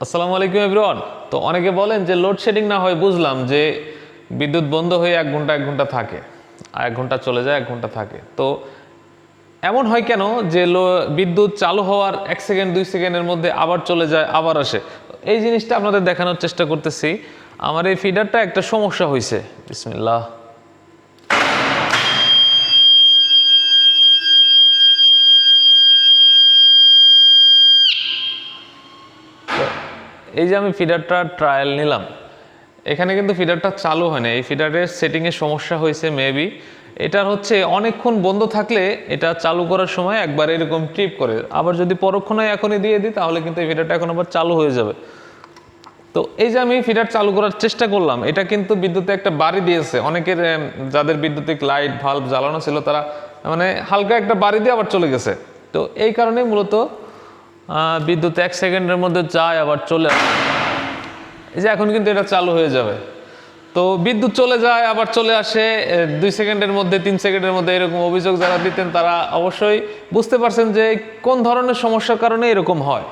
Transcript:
আসসালামু আলাইকুম এভরিওয়ান। তো অনেকে বলেন যে লোডশেডিং না হয় বুঝলাম যে বিদ্যুৎ বন্ধ হয়ে 1 ঘন্টা থাকে, আর 1 ঘন্টা চলে যায়, 1 ঘন্টা থাকে। তো এমন হয় কেন যে বিদ্যুৎ চালু হওয়ার 1 সেকেন্ড 2 সেকেন্ডের মধ্যে আবার চলে যায়, আবার আসে? এই জিনিসটা আপনাদের দেখানোর চেষ্টা করতেছি। আমার এই ফিডারটা একটা সমস্যা হয়েছে। বিসমিল্লাহ। এই যে আমি ফিডারটা ট্রায়াল নিলাম, এখানে কিন্তু ফিডারটা চালু হয় না। এই ফিডারের সেটিংয়ের সমস্যা হয়েছে মেবি। এটার হচ্ছে অনেকক্ষণ বন্ধ থাকলে এটা চালু করার সময় একবার এরকম ট্রিপ করে, আবার যদি পরক্ষণে এখনই দিয়ে দিই তাহলে কিন্তু এই ফিডারটা এখন আবার চালু হয়ে যাবে। তো এই যে আমি ফিডার চালু করার চেষ্টা করলাম, এটা কিন্তু বিদ্যুতে একটা বাড়ি দিয়েছে। অনেকের যাদের বৈদ্যুতিক লাইট ভাল্ব জ্বালানো ছিল তারা মানে হালকা একটা বাড়ি দিয়ে আবার চলে গেছে। তো এই কারণে মূলত বিদ্যুৎ 1 সেকেন্ডের মধ্যে যায় আবার চলে আসে। এই যে এখন কিন্তু এটা চালু হয়ে যাবে। তো বিদ্যুৎ চলে যায় আবার চলে আসে 2 সেকেন্ডের মধ্যে, 3 সেকেন্ডের মধ্যে, এরকম অভিযোগ যারা দিতেন তারা অবশ্যই বুঝতে পারছেন যে কোন ধরনের সমস্যার কারণে এরকম হয়।